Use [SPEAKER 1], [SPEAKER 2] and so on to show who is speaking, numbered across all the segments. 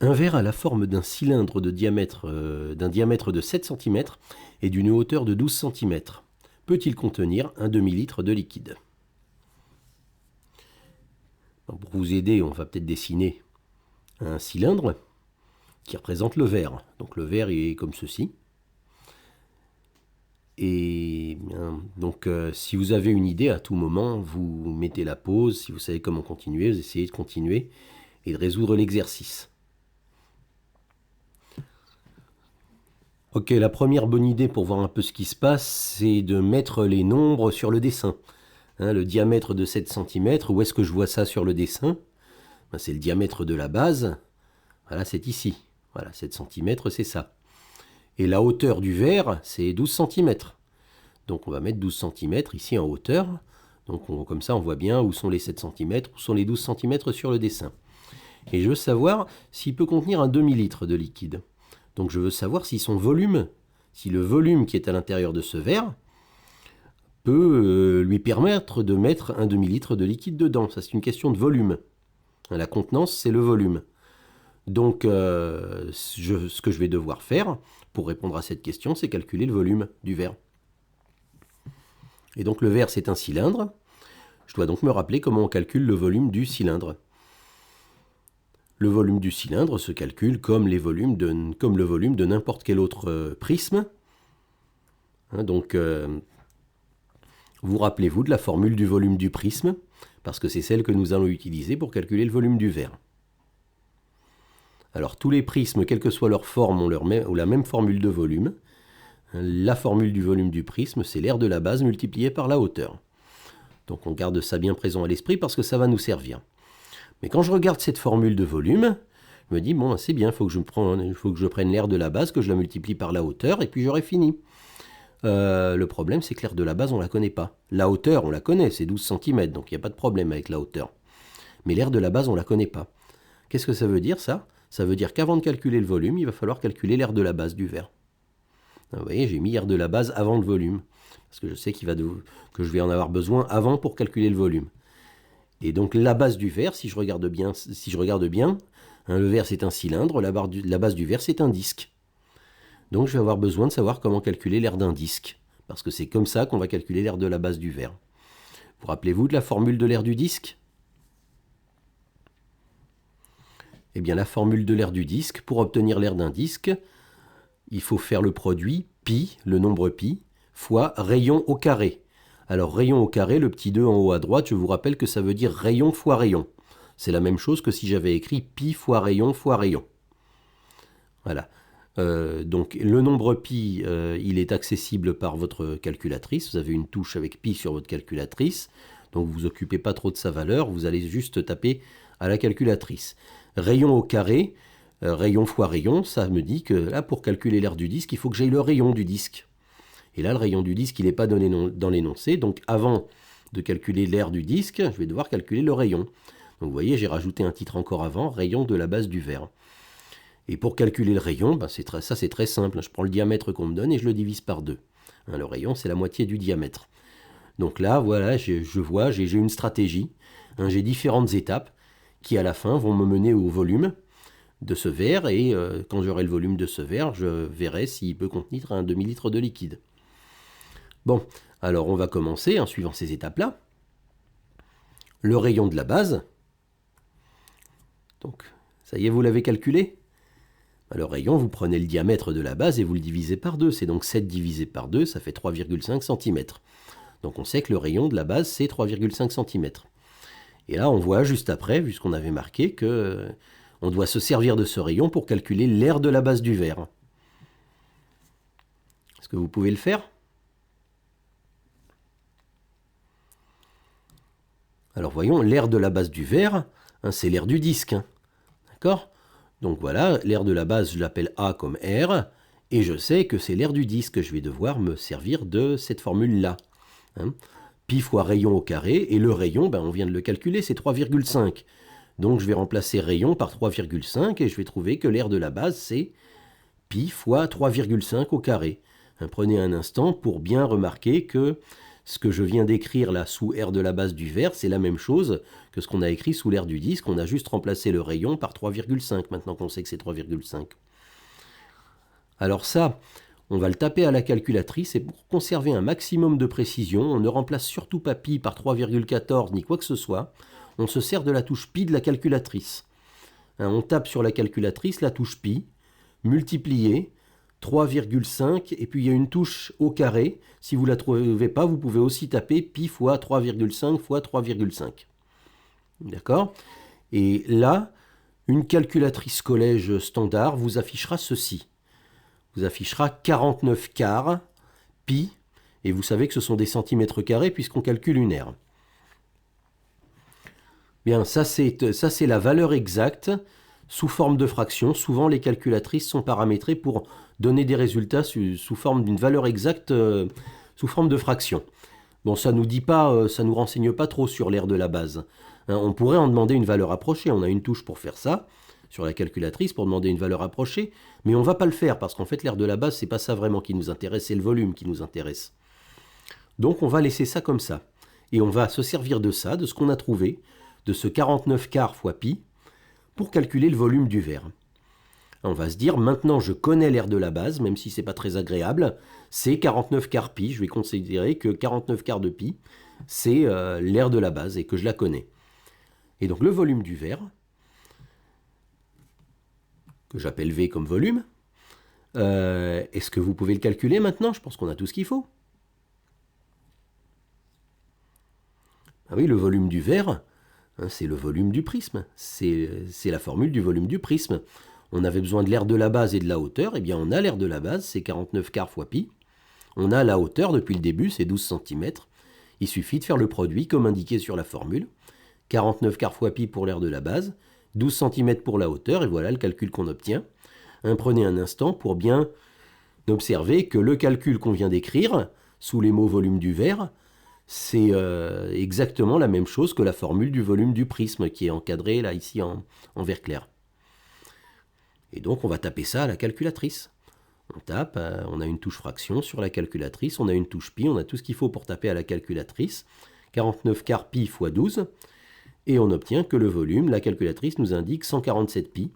[SPEAKER 1] Un verre a la forme d'un cylindre de d'un diamètre de 7 cm et d'une hauteur de 12 cm. Peut-il contenir un demi-litre de liquide? Pour vous aider, on va peut-être dessiner un cylindre qui représente le verre. Donc le verre est comme ceci. Et donc si vous avez une idée, à tout moment, vous mettez la pause. Si vous savez comment continuer, vous essayez de continuer et de résoudre l'exercice. Ok, la première bonne idée pour voir un peu ce qui se passe, c'est de mettre les nombres sur le dessin. Le diamètre de 7 cm, où est-ce que je vois ça sur le dessin? C'est le diamètre de la base. Voilà, c'est ici. Voilà, 7 cm, c'est ça. Et la hauteur du verre, c'est 12 cm. Donc on va mettre 12 cm ici en hauteur. Donc comme ça, on voit bien où sont les 7 cm, où sont les 12 cm sur le dessin. Et je veux savoir s'il peut contenir un demi-litre de liquide. Donc je veux savoir si son volume, si le volume qui est à l'intérieur de ce verre peut lui permettre de mettre un demi-litre de liquide dedans. Ça, c'est une question de volume. La contenance, c'est le volume. Donc ce que je vais devoir faire pour répondre à cette question, c'est calculer le volume du verre. Et donc le verre, c'est un cylindre. Je dois donc me rappeler comment on calcule le volume du cylindre. Le volume du cylindre se calcule comme le volume de n'importe quel autre prisme. Donc, vous rappelez-vous de la formule du volume du prisme, parce que c'est celle que nous allons utiliser pour calculer le volume du verre. Alors, tous les prismes, quelle que soit leur forme, ont la même formule de volume. La formule du volume du prisme, c'est l'aire de la base multiplié par la hauteur. Donc, on garde ça bien présent à l'esprit parce que ça va nous servir. Mais quand je regarde cette formule de volume, je me dis, bon, c'est bien, il faut que je prenne l'aire de la base, que je la multiplie par la hauteur, et puis j'aurai fini. Le problème, c'est que l'aire de la base, on ne la connaît pas. La hauteur, on la connaît, c'est 12 cm, donc il n'y a pas de problème avec la hauteur. Mais l'aire de la base, on ne la connaît pas. Qu'est-ce que ça veut dire, ça? Ça veut dire qu'avant de calculer le volume, il va falloir calculer l'aire de la base du verre. Vous voyez, j'ai mis l'aire de la base avant le volume, parce que je sais que je vais en avoir besoin avant pour calculer le volume. Et donc la base du verre, si je regarde bien, le verre c'est un cylindre, la base du verre c'est un disque. Donc je vais avoir besoin de savoir comment calculer l'aire d'un disque, parce que c'est comme ça qu'on va calculer l'aire de la base du verre. Vous rappelez-vous de la formule de l'aire du disque? Eh bien la formule de l'aire du disque, pour obtenir l'aire d'un disque, il faut faire le produit pi, le nombre pi, fois rayon au carré. Alors rayon au carré, le petit 2 en haut à droite, je vous rappelle que ça veut dire rayon fois rayon. C'est la même chose que si j'avais écrit pi fois rayon fois rayon. Voilà. Donc le nombre pi, il est accessible par votre calculatrice. Vous avez une touche avec pi sur votre calculatrice. Donc vous ne vous occupez pas trop de sa valeur, vous allez juste taper à la calculatrice. Rayon au carré, rayon fois rayon, ça me dit que là, pour calculer l'aire du disque, il faut que j'aie le rayon du disque. Et là, le rayon du disque, il n'est pas donné dans l'énoncé. Donc avant de calculer l'aire du disque, je vais devoir calculer le rayon. Donc vous voyez, j'ai rajouté un titre encore avant, rayon de la base du verre. Et pour calculer le rayon, ça c'est très simple. Je prends le diamètre qu'on me donne et je le divise par 2. Le rayon, c'est la moitié du diamètre. Donc là, voilà, je vois, j'ai une stratégie. J'ai différentes étapes qui, à la fin, vont me mener au volume de ce verre. Et quand j'aurai le volume de ce verre, je verrai s'il peut contenir un demi-litre de liquide. Bon, alors on va commencer en suivant ces étapes-là. Le rayon de la base. Donc, ça y est, vous l'avez calculé? Le rayon, vous prenez le diamètre de la base et vous le divisez par 2. C'est donc 7 divisé par 2, ça fait 3,5 cm. Donc on sait que le rayon de la base, c'est 3,5 cm. Et là, on voit juste après, vu ce qu'on avait marqué, qu'on doit se servir de ce rayon pour calculer l'aire de la base du verre. Est-ce que vous pouvez le faire? Alors voyons, l'aire de la base du verre, c'est l'aire du disque. D'accord? Donc voilà, l'aire de la base, je l'appelle A comme R, et je sais que c'est l'aire du disque. Je vais devoir me servir de cette formule-là. Pi fois rayon au carré, et le rayon, on vient de le calculer, c'est 3,5. Donc je vais remplacer rayon par 3,5, et je vais trouver que l'aire de la base, c'est pi fois 3,5 au carré. Prenez un instant pour bien remarquer que ce que je viens d'écrire là sous R de la base du verre, c'est la même chose que ce qu'on a écrit sous l'air du disque. On a juste remplacé le rayon par 3,5, maintenant qu'on sait que c'est 3,5. Alors ça, on va le taper à la calculatrice, et pour conserver un maximum de précision, on ne remplace surtout pas pi par 3,14 ni quoi que ce soit. On se sert de la touche pi de la calculatrice. On tape sur la calculatrice la touche pi, multiplié, 3,5, et puis il y a une touche au carré. Si vous ne la trouvez pas, vous pouvez aussi taper pi fois 3,5 fois 3,5. D'accord? Et là, une calculatrice collège standard vous affichera ceci. Vous affichera 49 quarts pi, et vous savez que ce sont des centimètres carrés puisqu'on calcule une aire. Bien, ça c'est la valeur exacte sous forme de fraction. Souvent les calculatrices sont paramétrées pour donner des résultats sous forme d'une valeur exacte sous forme de fraction. Bon, ça nous dit pas, ça nous renseigne pas trop sur l'aire de la base. On pourrait en demander une valeur approchée. On a une touche pour faire ça sur la calculatrice pour demander une valeur approchée, mais on ne va pas le faire parce qu'en fait l'aire de la base, c'est pas ça vraiment qui nous intéresse, c'est le volume qui nous intéresse. Donc on va laisser ça comme ça. Et on va se servir de ça, de ce qu'on a trouvé, de ce 49 quarts fois pi, pour calculer le volume du verre. On va se dire, maintenant je connais l'aire de la base, même si c'est pas très agréable, c'est 49 quarts pi. Je vais considérer que 49 quarts de pi, c'est l'aire de la base et que je la connais. Et donc le volume du verre, que j'appelle V comme volume, est-ce que vous pouvez le calculer maintenant? Je pense qu'on a tout ce qu'il faut. Ah oui, le volume du verre, c'est le volume du prisme. C'est la formule du volume du prisme. On avait besoin de l'aire de la base et de la hauteur. Eh bien, on a l'aire de la base, c'est 49 quarts fois pi. On a la hauteur depuis le début, c'est 12 cm. Il suffit de faire le produit comme indiqué sur la formule. 49 quarts fois pi pour l'aire de la base, 12 cm pour la hauteur, et voilà le calcul qu'on obtient. Prenez un instant pour bien observer que le calcul qu'on vient d'écrire, sous les mots volume du verre, c'est exactement la même chose que la formule du volume du prisme qui est encadrée là, ici en vert clair. Et donc on va taper ça à la calculatrice. On tape, on a une touche fraction sur la calculatrice, on a une touche pi, on a tout ce qu'il faut pour taper à la calculatrice. 49 quarts pi fois 12. Et on obtient que le volume, la calculatrice nous indique 147 pi.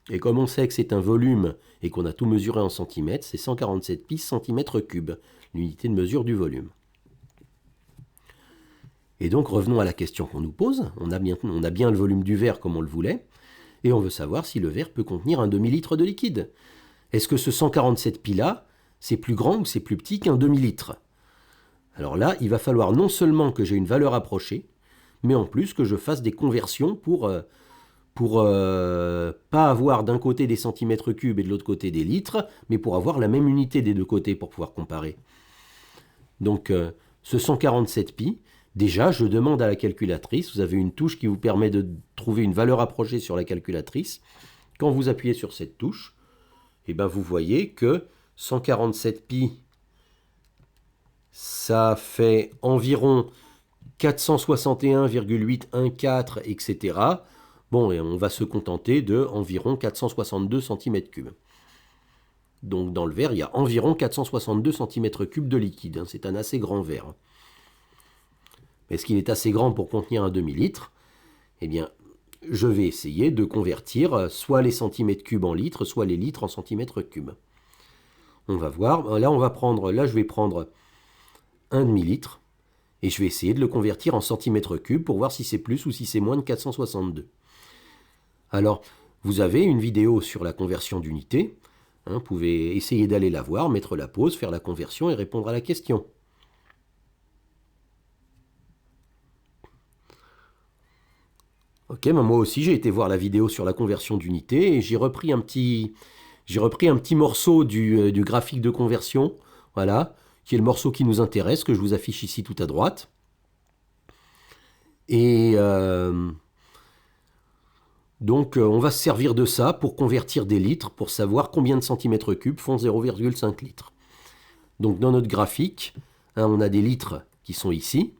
[SPEAKER 1] Et comme on sait que c'est un volume et qu'on a tout mesuré en centimètres, c'est 147 pi centimètres cubes, l'unité de mesure du volume. Et donc revenons à la question qu'on nous pose. On a bien le volume du verre comme on le voulait, et on veut savoir si le verre peut contenir un demi-litre de liquide. Est-ce que ce 147 pi là, c'est plus grand ou c'est plus petit qu'un demi-litre? Alors là, il va falloir non seulement que j'ai une valeur approchée, mais en plus que je fasse des conversions pour pas avoir d'un côté des centimètres cubes et de l'autre côté des litres, mais pour avoir la même unité des deux côtés pour pouvoir comparer. Donc ce 147 pi, déjà je demande à la calculatrice, vous avez une touche qui vous permet de trouver une valeur approchée sur la calculatrice. Quand vous appuyez sur cette touche, et ben vous voyez que 147 pi, ça fait environ 461,814, etc. Bon, et on va se contenter de environ 462 cm3. Donc dans le verre, il y a environ 462 cm3 de liquide. C'est un assez grand verre. Est-ce qu'il est assez grand pour contenir un demi-litre? Eh bien, je vais essayer de convertir soit les centimètres cubes en litres, soit les litres en centimètres cubes. On va voir. Là, je vais prendre un demi-litre. Et je vais essayer de le convertir en centimètres cubes pour voir si c'est plus ou si c'est moins de 462. Alors, vous avez une vidéo sur la conversion d'unité. Vous pouvez essayer d'aller la voir, mettre la pause, faire la conversion et répondre à la question. Ok, moi aussi j'ai été voir la vidéo sur la conversion d'unité et j'ai repris un petit morceau du graphique de conversion. Voilà. Qui est le morceau qui nous intéresse, que je vous affiche ici tout à droite. Et donc, on va se servir de ça pour convertir des litres, pour savoir combien de centimètres cubes font 0,5 litres. Donc, dans notre graphique, on a des litres qui sont ici,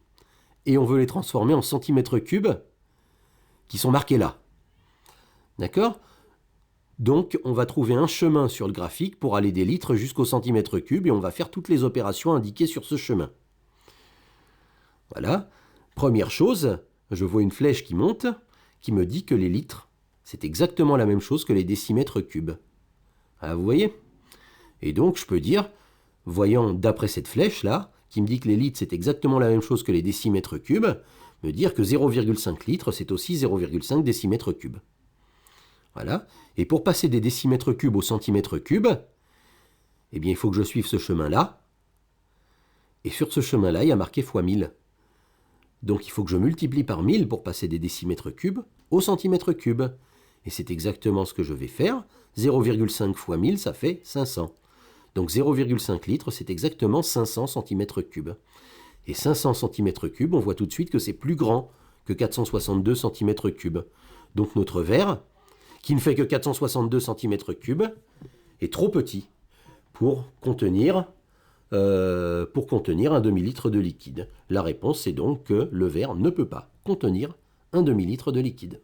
[SPEAKER 1] et on veut les transformer en centimètres cubes qui sont marqués là. D'accord ? Donc, on va trouver un chemin sur le graphique pour aller des litres jusqu'au centimètre cube et on va faire toutes les opérations indiquées sur ce chemin. Voilà. Première chose, je vois une flèche qui monte, qui me dit que les litres, c'est exactement la même chose que les décimètres cubes. Ah, vous voyez? Et donc, je peux dire, voyant d'après cette flèche-là, qui me dit que les litres, c'est exactement la même chose que les décimètres cubes, me dire que 0,5 litres, c'est aussi 0,5 décimètres cubes. Voilà. Et pour passer des décimètres cubes au centimètre cube, eh bien, il faut que je suive ce chemin-là. Et sur ce chemin-là, il y a marqué fois 1000. Donc il faut que je multiplie par 1000 pour passer des décimètres cubes au centimètre cube. Et c'est exactement ce que je vais faire. 0,5 fois 1000, ça fait 500. Donc 0,5 litres, c'est exactement 500 centimètres cubes. Et 500 centimètres cubes, on voit tout de suite que c'est plus grand que 462 centimètres cubes. Donc notre verre, qui ne fait que 462 centimètres cubes, est trop petit pour contenir un demi-litre de liquide. La réponse est donc que le verre ne peut pas contenir un demi-litre de liquide.